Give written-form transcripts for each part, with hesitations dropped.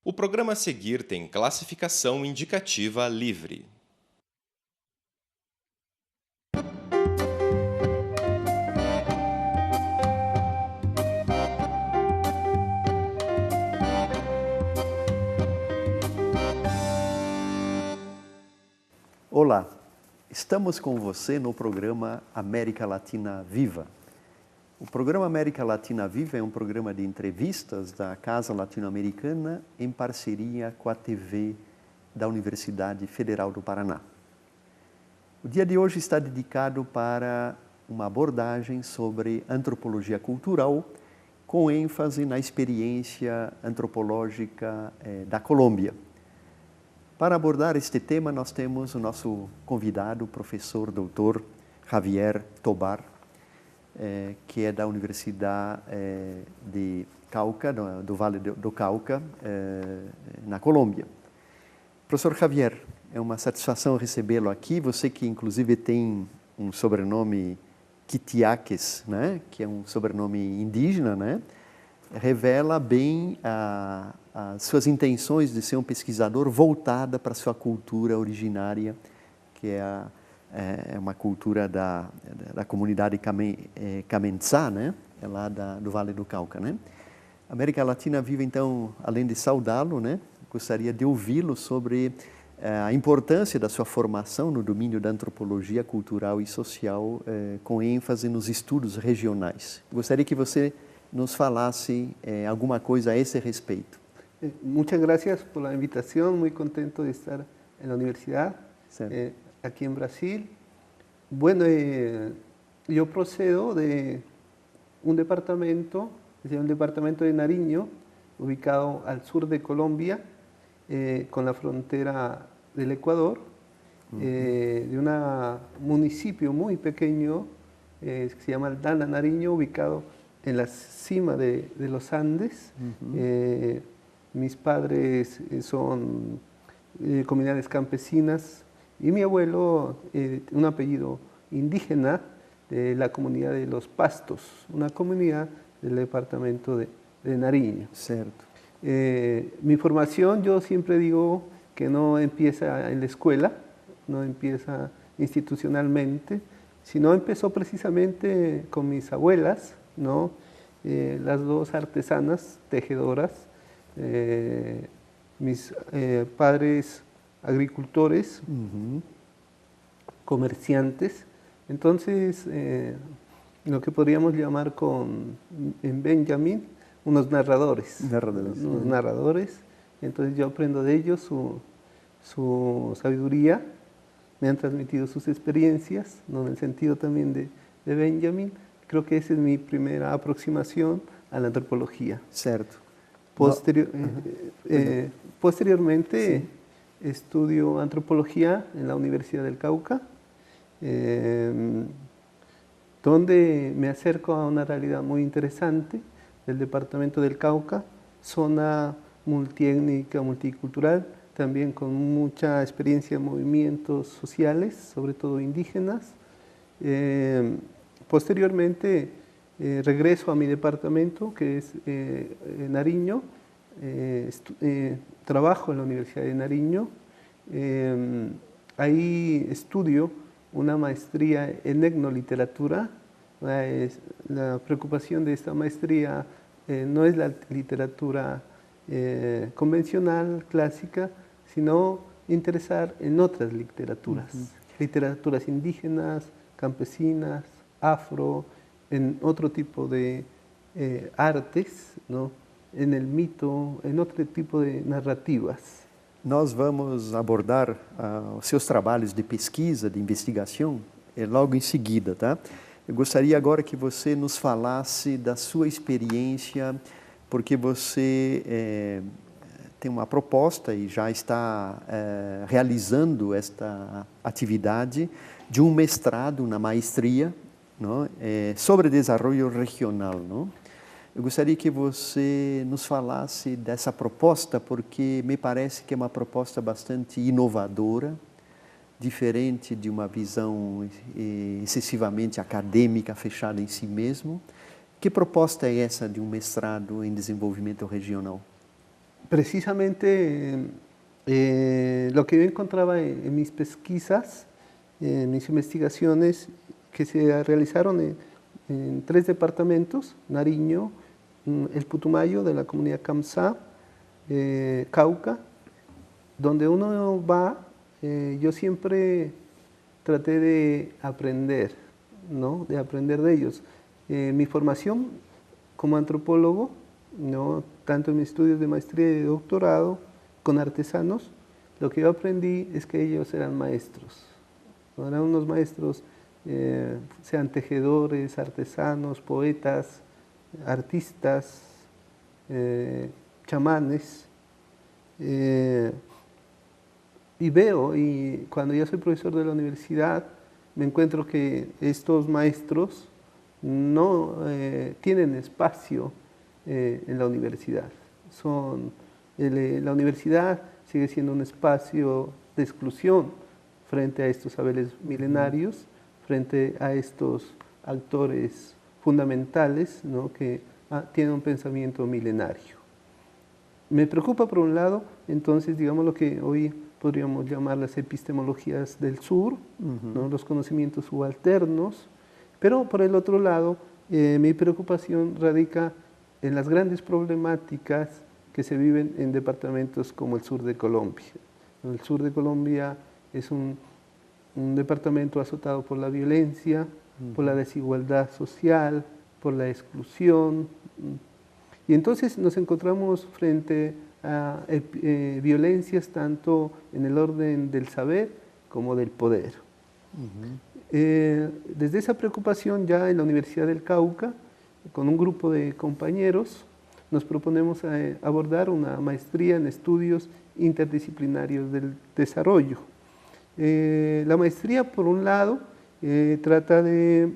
O programa a seguir tem classificação indicativa livre. Olá, estamos com você no programa América Latina Viva. O programa América Latina Viva é um programa de entrevistas da Casa Latino-Americana em parceria com a TV da Universidade Federal do Paraná. O dia de hoje está dedicado para uma abordagem sobre antropologia cultural, com ênfase na experiência antropológica da Colômbia. Para abordar este tema, nós temos o nosso convidado, o professor doutor Javier Tobar, que é da Universidade de Cauca, do Vale do Cauca, na Colômbia. Professor Javier, é uma satisfação recebê-lo aqui, você que inclusive tem um sobrenome Quitiaques, né? Que é um sobrenome indígena, né? Revela bem as suas intenções de ser um pesquisador voltada para a sua cultura originária, que é uma cultura da comunidade Camensá, né? É lá do Vale do Cauca, né? A América Latina Viva, então, além de saudá-lo, né? Gostaria de ouvi-lo sobre a importância da sua formação no domínio da antropologia cultural e social, com ênfase nos estudos regionais. Gostaria que você nos falasse alguma coisa a esse respeito. Muchas gracias por la invitación, muy contento de estar en la universidad, aquí en Brasil. Bueno, yo procedo de un departamento, es un departamento de Nariño, ubicado al sur de Colombia, con la frontera del Ecuador, de un municipio muy pequeño que se llama Aldana, Nariño, ubicado en la cima de los Andes. Mis padres son comunidades campesinas y mi abuelo, un apellido indígena de la comunidad de Los Pastos, una comunidad del departamento de Nariño. Certo. Mi formación, yo siempre digo que no empieza en la escuela, no empieza institucionalmente, sino empezó precisamente con mis abuelas, ¿no? Las dos artesanas, tejedoras, mis padres agricultores, comerciantes. Entonces, lo que podríamos llamar en Benjamín, unos narradores. Unos narradores. Entonces yo aprendo de ellos su sabiduría, me han transmitido sus experiencias, ¿no? En el sentido también de Benjamín. Creo que esa es mi primera aproximación a la antropología. Certo. Posteriormente estudio antropología en la Universidad del Cauca, donde me acerco a una realidad muy interesante del departamento del Cauca, zona multiétnica, multicultural, también con mucha experiencia en movimientos sociales, sobre todo indígenas. Posteriormente regreso a mi departamento, que es Nariño, trabajo en la Universidad de Nariño, ahí estudio una maestría en etnoliteratura. La preocupación de esta maestría no es la literatura convencional, clásica, sino interesar en otras literaturas, literaturas indígenas, campesinas, afro, en otro tipo de artes, ¿no? En el mito, en otro tipo de narrativas. Nós vamos abordar os seus trabalhos de pesquisa, de investigação, logo em seguida, tá? Eu gostaria agora que você nos falasse da sua experiência, porque você tem uma proposta e já está realizando esta atividade de um mestrado, uma maestria, não? Sobre desenvolvimento regional, não? Eu gostaria que você nos falasse dessa proposta, porque me parece que é uma proposta bastante inovadora, diferente de uma visão excessivamente acadêmica, fechada em si mesmo. Que proposta é essa de um mestrado em desenvolvimento regional? precisamente lo que yo encontraba en mis pesquisas, en mis investigaciones que se realizaron en 3 departamentos: Nariño, el Putumayo de la comunidad Kamsá, Cauca, donde uno va, yo siempre traté de aprender, ¿no? De aprender de ellos. Mi formación como antropólogo, ¿no? Tanto en mis estudios de maestría y de doctorado con artesanos, lo que yo aprendí es que ellos eran maestros, ¿no? Eran unos maestros, sean tejedores, artesanos, poetas, artistas, chamanes, y veo, y cuando ya soy profesor de la universidad, me encuentro que estos maestros no tienen espacio en la universidad. La universidad sigue siendo un espacio de exclusión frente a estos saberes milenarios, frente a estos autores fundamentales, ¿no? Que tienen un pensamiento milenario. Me preocupa por un lado, entonces, digamos, lo que hoy podríamos llamar las epistemologías del sur, ¿no? Los conocimientos subalternos, pero por el otro lado, mi preocupación radica en las grandes problemáticas que se viven en departamentos como el sur de Colombia. El sur de Colombia es un departamento azotado por la violencia, por la desigualdad social, por la exclusión. Y entonces nos encontramos frente a violencias tanto en el orden del saber como del poder. Desde esa preocupación, ya en la Universidad del Cauca, con un grupo de compañeros, nos proponemos abordar una maestría en estudios interdisciplinarios del desarrollo. La maestría, por un lado, trata de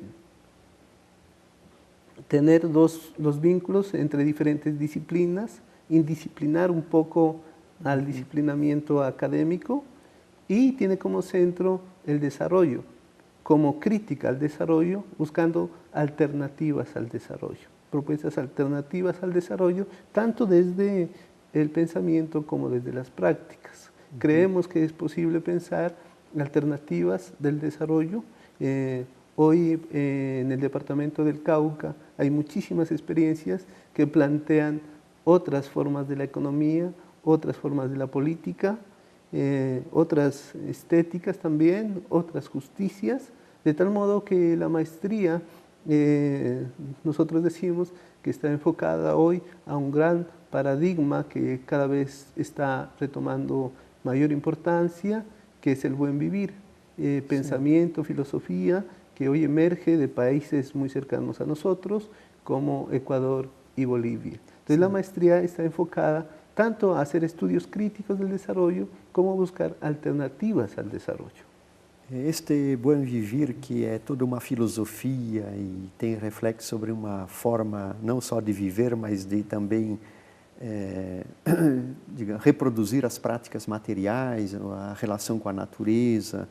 tener los vínculos entre diferentes disciplinas, indisciplinar un poco al disciplinamiento académico, y tiene como centro el desarrollo, como crítica al desarrollo, buscando alternativas al desarrollo, propuestas alternativas al desarrollo, tanto desde el pensamiento como desde las prácticas. Creemos que es posible pensar alternativas del desarrollo. Hoy en el departamento del Cauca hay muchísimas experiencias que plantean otras formas de la economía, otras formas de la política, otras estéticas también, otras justicias, de tal modo que la maestría, nosotros decimos que está enfocada hoy a un gran paradigma que cada vez está retomando mayor importancia, que es el buen vivir, pensamiento, filosofía, que hoy emerge de países muy cercanos a nosotros, como Ecuador y Bolivia. Entonces la maestría está enfocada tanto a hacer estudios críticos del desarrollo, como buscar alternativas al desarrollo. Este buen vivir, que é toda uma filosofia e tem reflexo sobre uma forma não só de viver, mas de também reproduzir as práticas materiais, a relação com a natureza,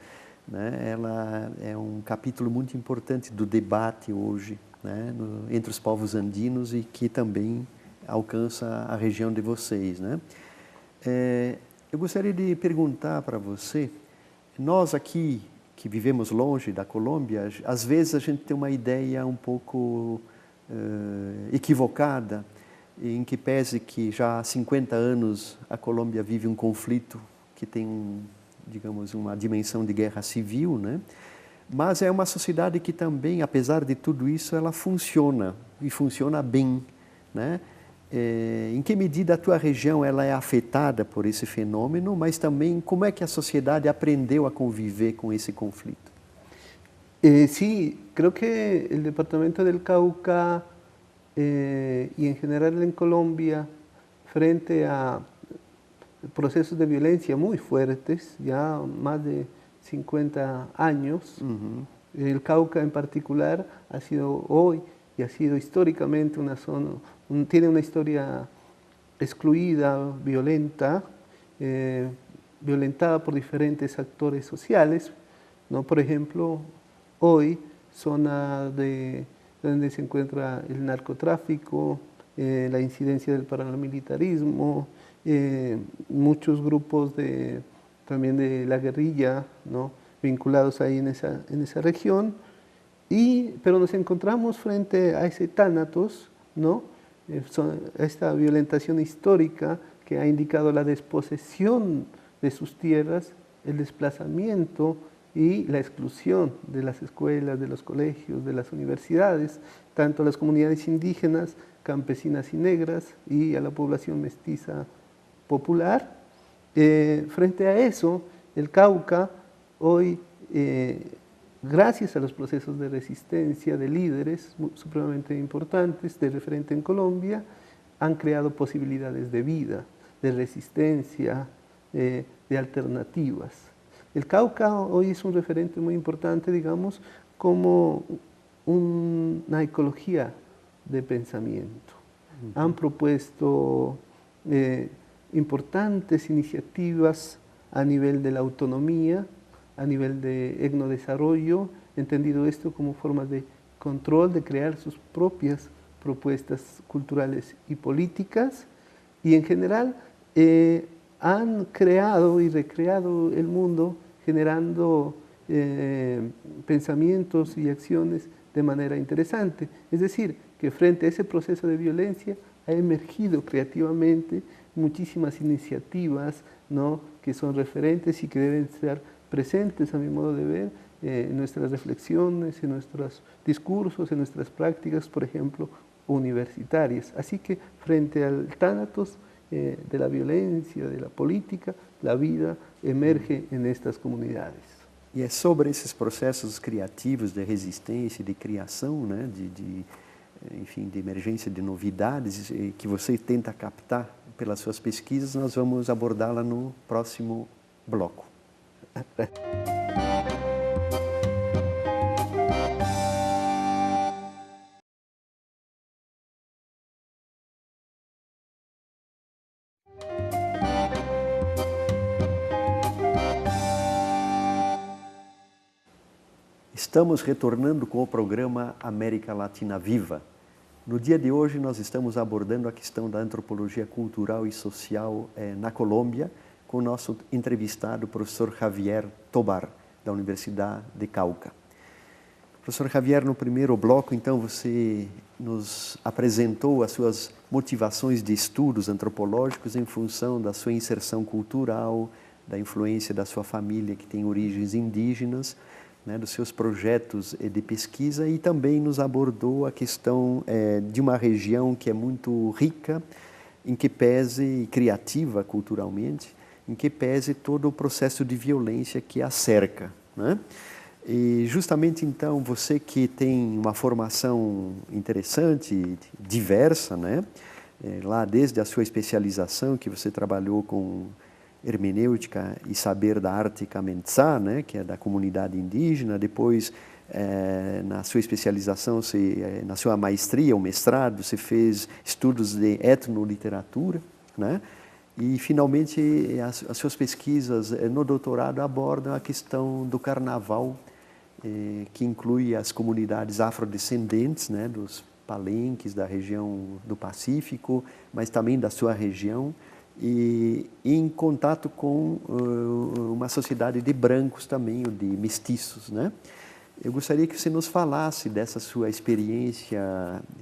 né? Ela é um capítulo muito importante do debate hoje, né? Entre os povos andinos, e que também alcança a região de vocês, né? Eu gostaria de perguntar para você, nós aqui que vivemos longe da Colômbia, às vezes a gente tem uma ideia um pouco equivocada, em que pese que já há 50 anos a Colômbia vive um conflito que tem, digamos, uma dimensão de guerra civil, né? Mas é uma sociedade que também, apesar de tudo isso, ela funciona, e funciona bem, né? Em que medida a tua região ela é afetada por esse fenômeno, mas também como é que a sociedade aprendeu a conviver com esse conflito? Sí, creo que el departamento del Cauca y en general en Colombia, frente a procesos de violencia muy fuertes, ya más de 50 años, el Cauca en particular ha sido hoy y ha sido históricamente una zona, tiene una historia excluida, violenta, violentada por diferentes actores sociales, ¿no? Por ejemplo, hoy zona donde se encuentra el narcotráfico, la incidencia del paramilitarismo, muchos grupos también de la guerrilla, ¿no?, vinculados ahí en esa región, pero nos encontramos frente a ese tánatos, ¿no?, esta violentación histórica que ha indicado la desposesión de sus tierras, el desplazamiento y la exclusión de las escuelas, de los colegios, de las universidades, tanto a las comunidades indígenas, campesinas y negras, y a la población mestiza popular. Frente a eso, el Cauca hoy, gracias a los procesos de resistencia de líderes supremamente importantes, de referente en Colombia, han creado posibilidades de vida, de resistencia, de alternativas. El Cauca hoy es un referente muy importante, digamos, como una ecología de pensamiento. Han propuesto importantes iniciativas a nivel de la autonomía, a nivel de etnodesarrollo, entendido esto como forma de control, de crear sus propias propuestas culturales y políticas, y en general han creado y recreado el mundo generando pensamientos y acciones de manera interesante. Es decir, que frente a ese proceso de violencia ha emergido creativamente muchísimas iniciativas, ¿no?, que son referentes y que deben ser presentes, a mi modo de ver, en nuestras reflexiones, en nuestros discursos, en nuestras prácticas, por ejemplo, universitarias. Así que frente al tánatos de la violencia, de la política, la vida emerge en estas comunidades. E é sobre esses processos criativos de resistência, de criação, né, enfim, de emergência de novidades que você tenta captar pelas suas pesquisas. Nós vamos abordá-la no próximo bloco. Estamos retornando com o programa América Latina Viva. No dia de hoje nós estamos abordando a questão da antropologia cultural e social na Colômbia, com o nosso entrevistado, professor Javier Tobar, da Universidade de Cauca. Professor Javier, no primeiro bloco, então, você nos apresentou as suas motivações de estudos antropológicos em função da sua inserção cultural, da influência da sua família que tem origens indígenas, né, dos seus projetos de pesquisa, e também nos abordou a questão de uma região que é muito rica, em que pese, e criativa culturalmente, em que pese todo o processo de violência que a cerca, né? E justamente então, você que tem uma formação interessante, diversa, né? Lá desde a sua especialização, que você trabalhou com hermenêutica e saber da arte Camentsá, né, que é da comunidade indígena. Depois, na sua especialização, na sua maestria, ou mestrado, você fez estudos de etnoliteratura, né? E, finalmente, as suas pesquisas no doutorado abordam a questão do carnaval, que inclui as comunidades afrodescendentes, né, dos palenques da região do Pacífico, mas também da sua região, e em contato com uma sociedade de brancos também, ou de mestiços, né? Eu gostaria que você nos falasse dessa sua experiência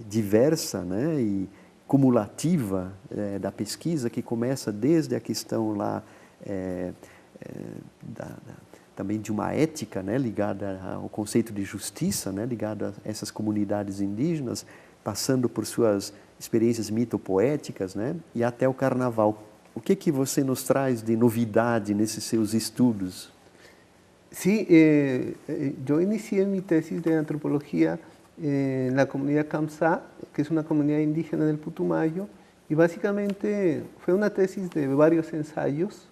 diversa, né, e cumulativa da pesquisa, que começa desde a questão lá também de uma ética, né, ligada ao conceito de justiça, né, ligada a essas comunidades indígenas, passando por suas experiências mitopoéticas, né, e até o carnaval. O que você nos traz de novidade nesses seus estudos? Sí, yo inicié mi tesis de antropología en la comunidad Kamsá, que es una comunidad indígena del Putumayo, y básicamente fue una tesis de varios ensayos.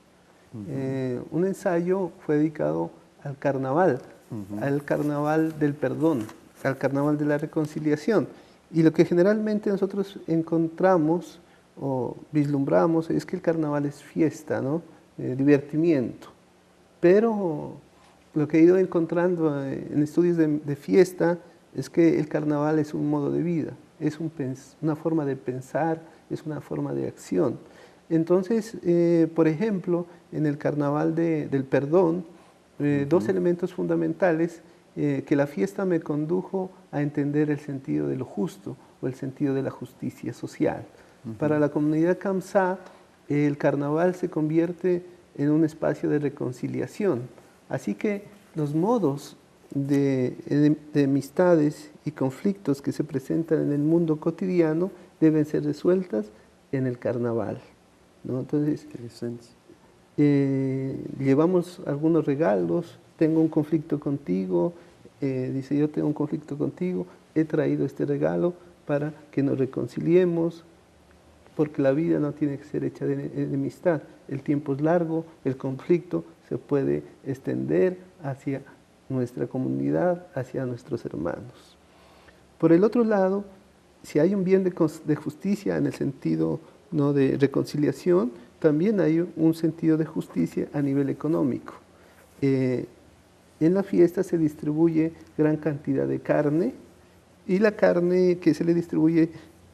Un ensayo fue dedicado al carnaval del perdón, al carnaval de la reconciliación. Y lo que generalmente nosotros encontramos o vislumbramos es que el carnaval es fiesta, ¿no? Divertimiento. Pero lo que he ido encontrando en estudios de fiesta es que el carnaval es un modo de vida, es una forma de pensar, es una forma de acción. Entonces, por ejemplo, en el Carnaval del Perdón, dos elementos fundamentales que la fiesta me condujo a entender el sentido de lo justo o el sentido de la justicia social. Para la comunidad Kamsá, el carnaval se convierte en un espacio de reconciliación. Así que los modos de amistades y conflictos que se presentan en el mundo cotidiano deben ser resueltas en el carnaval, ¿no? Entonces, llevamos algunos regalos, tengo un conflicto contigo, dice yo tengo un conflicto contigo, he traído este regalo para que nos reconciliemos, porque la vida no tiene que ser hecha de amistad. El tiempo es largo, el conflicto se puede extender hacia nuestra comunidad, hacia nuestros hermanos. Por el otro lado, si hay un bien de justicia en el sentido, ¿no?, de reconciliación, también hay un sentido de justicia a nivel económico. En la fiesta se distribuye gran cantidad de carne y la carne que se le distribuye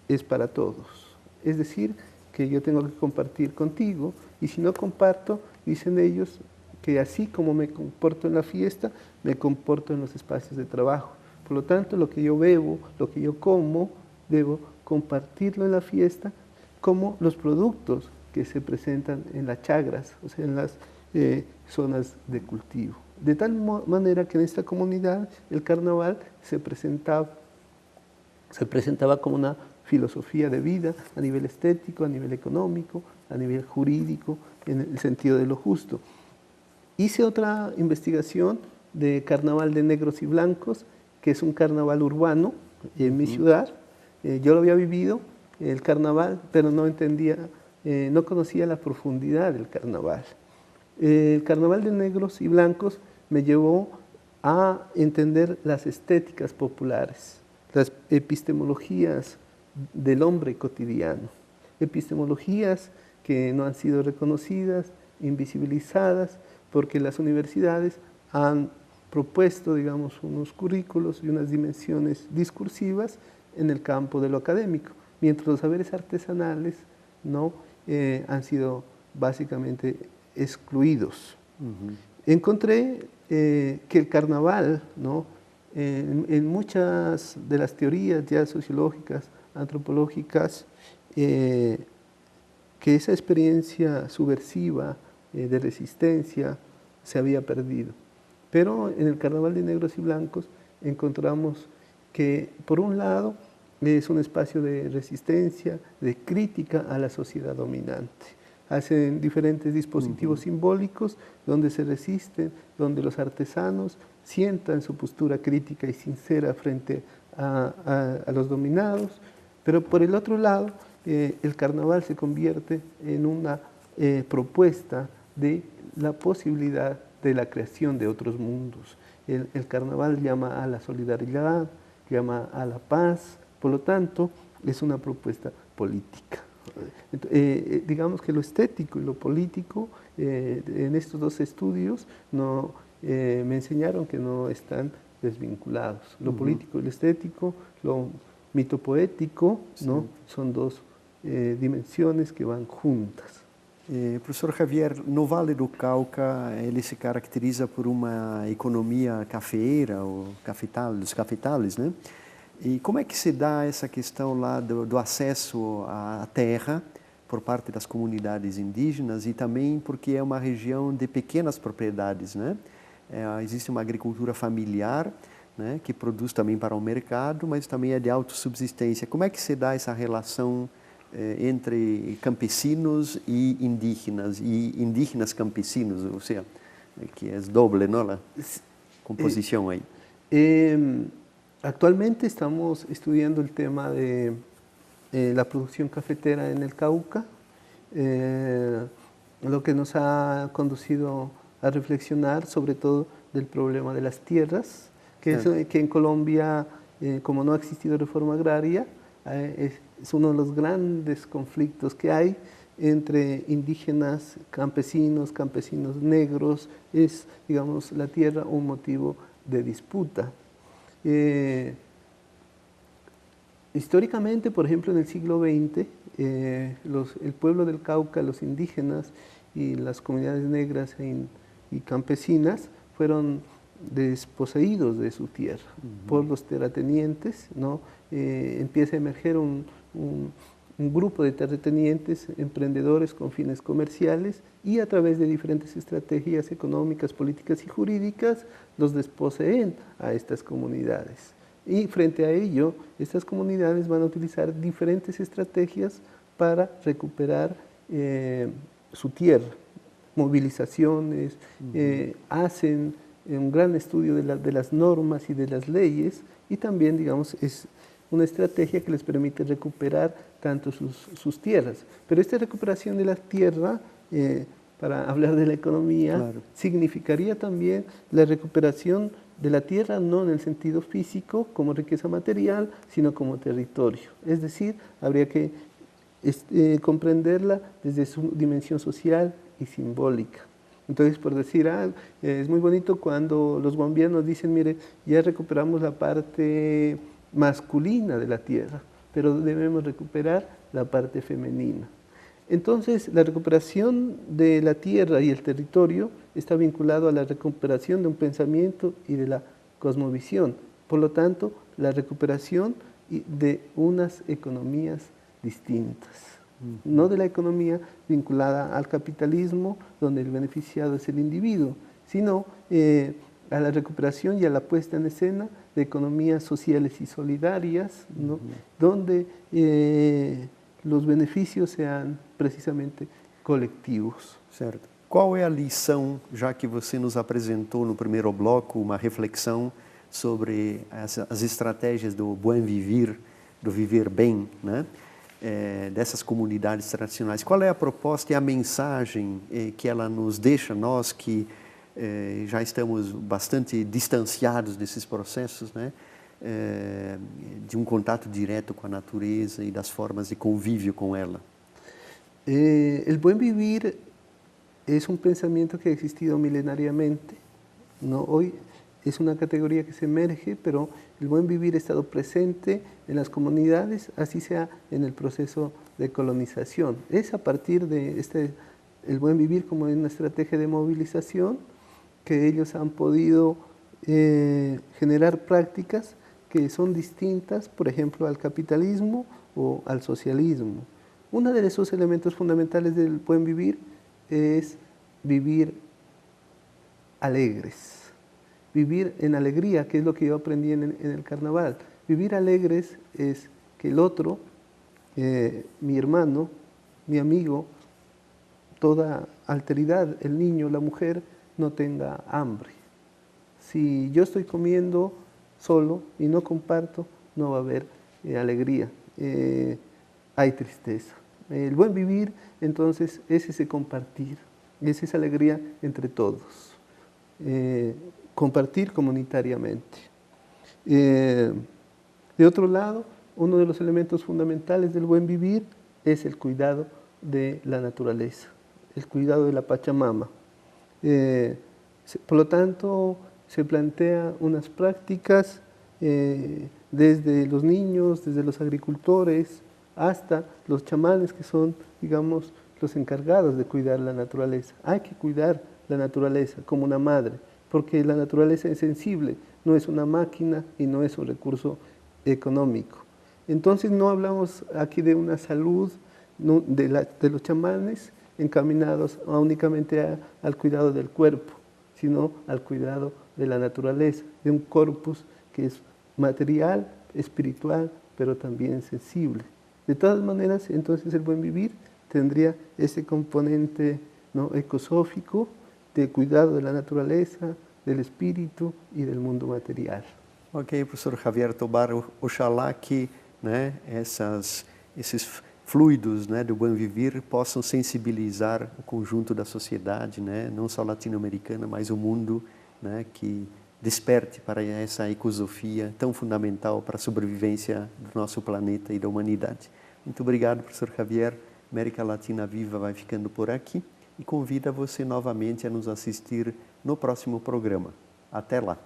es para todos. Es decir, que yo tengo que compartir contigo y si no comparto, dicen ellos que así como me comporto en la fiesta, me comporto en los espacios de trabajo. Por lo tanto, lo que yo bebo, lo que yo como, debo compartirlo en la fiesta como los productos que se presentan en las chagras, o sea, en las zonas de cultivo. De tal manera que en esta comunidad el carnaval se presentaba como una filosofía de vida a nivel estético, a nivel económico, a nivel jurídico, en el sentido de lo justo. Hice otra investigación de carnaval de negros y blancos, que es un carnaval urbano en mi ciudad. Yo lo había vivido, el carnaval, pero no entendía, no conocía la profundidad del carnaval. El carnaval de negros y blancos me llevó a entender las estéticas populares, las epistemologías del hombre cotidiano, epistemologías que no han sido reconocidas, invisibilizadas, porque las universidades han propuesto, digamos, unos currículos y unas dimensiones discursivas en el campo de lo académico, mientras los saberes artesanales no han sido básicamente excluidos. Encontré que el carnaval, ¿no?, en muchas de las teorías ya sociológicas, antropológicas, que esa experiencia subversiva de resistencia se había perdido. Pero en el carnaval de negros y blancos encontramos que, por un lado, es un espacio de resistencia, de crítica a la sociedad dominante. Hacen diferentes dispositivos simbólicos donde se resisten, donde los artesanos sientan su postura crítica y sincera frente a los dominados. Pero por el otro lado, el carnaval se convierte en una propuesta de la posibilidad de la creación de otros mundos. El carnaval llama a la solidaridad, llama a la paz, por lo tanto, es una propuesta política. Digamos que lo estético y lo político en estos dos estudios me enseñaron que no están desvinculados. Lo político y lo estético, lo mitopoético, ¿no?, son dos dimensiones que van juntas. Professor Javier, no Vale do Cauca ele se caracteriza por uma economia cafeeira, ou dos cafetales, né? E como é que se dá essa questão lá do acesso à terra por parte das comunidades indígenas e também porque é uma região de pequenas propriedades, né? Existe uma agricultura familiar, né, que produz também para o mercado, mas também é de autossubsistência. Como é que se dá essa relação entre campesinos e indígenas campesinos, ou seja, que é doble, não, a composição aí? Actualmente estamos estudiando el tema de la producción cafetera en el Cauca, lo que nos ha conducido a reflexionar sobre todo del problema de las tierras, que en Colombia, como no ha existido reforma agraria, es uno de los grandes conflictos que hay entre indígenas, campesinos negros. Es, digamos, la tierra un motivo de disputa. históricamente, por ejemplo, en el siglo XX, el pueblo del Cauca, los indígenas y las comunidades negras y campesinas fueron desposeídos de su tierra por los terratenientes, ¿no? Empieza a emerger un grupo de terratenientes, emprendedores con fines comerciales, y a través de diferentes estrategias económicas, políticas y jurídicas los desposeen a estas comunidades. Y frente a ello, estas comunidades van a utilizar diferentes estrategias para recuperar su tierra, movilizaciones, hacen un gran estudio de las normas y de las leyes, y también, digamos, es una estrategia que les permite recuperar tanto sus tierras. Pero esta recuperación de la tierra, para hablar de la economía, claro, significaría también la recuperación de la tierra no en el sentido físico como riqueza material, sino como territorio. Es decir, habría que comprenderla desde su dimensión social y simbólica. Entonces, por decir algo, es muy bonito cuando los guambianos dicen, mire, ya recuperamos la parte masculina de la tierra, pero debemos recuperar la parte femenina. Entonces, la recuperación de la tierra y el territorio está vinculado a la recuperación de un pensamiento y de la cosmovisión. Por lo tanto, la recuperación de unas economías distintas. No de la economía vinculada al capitalismo, donde el beneficiado es el individuo, sino a la recuperación y a la puesta en escena de economías sociales y solidarias, ¿no? Donde los beneficios sean precisamente coletivos. Certo. Qual é a lição, já que você nos apresentou no primeiro bloco uma reflexão sobre as estratégias do buen vivir, do viver bem, né? Dessas comunidades tradicionais. Qual é a proposta e a mensagem que ela nos deixa, nós que já estamos bastante distanciados desses processos, né? De um contato direto com a natureza e das formas de convívio com ela? El buen vivir es un pensamiento que ha existido milenariamente, ¿no? Hoy es una categoría que se emerge, pero el buen vivir ha estado presente en las comunidades, así sea en el proceso de colonización. Es a partir de el buen vivir como una estrategia de movilización que ellos han podido generar prácticas que son distintas, por ejemplo, al capitalismo o al socialismo. Uno de esos elementos fundamentales del buen vivir es vivir alegres. Vivir en alegría, que es lo que yo aprendí en el carnaval. Vivir alegres es que el otro, mi hermano, mi amigo, toda alteridad, el niño, la mujer, no tenga hambre. Si yo estoy comiendo solo y no comparto, no va a haber alegría, hay tristeza. El buen vivir, entonces, es ese compartir, es esa alegría entre todos. Compartir comunitariamente. De otro lado, uno de los elementos fundamentales del buen vivir es el cuidado de la naturaleza, el cuidado de la Pachamama. Por lo tanto, se plantea unas prácticas desde los niños, desde los agricultores, hasta los chamanes que son, digamos, los encargados de cuidar la naturaleza. Hay que cuidar la naturaleza como una madre, porque la naturaleza es sensible, no es una máquina y no es un recurso económico. Entonces no hablamos aquí de una salud de los chamanes encaminados únicamente al cuidado del cuerpo, sino al cuidado de la naturaleza, de un corpus que es material, espiritual, pero también sensible. De todas maneras, entonces el buen vivir tendría ese componente, ¿no?, ecosófico, de cuidado de la natureza, del espírito e do mundo material. Ok, professor Javier Tobar, oxalá que, né, esses fluidos, né, do bem viver possam sensibilizar o conjunto da sociedade, né, não só latino-americana, mas o mundo, né, que desperte para essa ecosofia tão fundamental para a sobrevivência do nosso planeta e da humanidade. Muito obrigado, professor Javier. América Latina Viva vai ficando por aqui e convida você novamente a nos assistir no próximo programa. Até lá!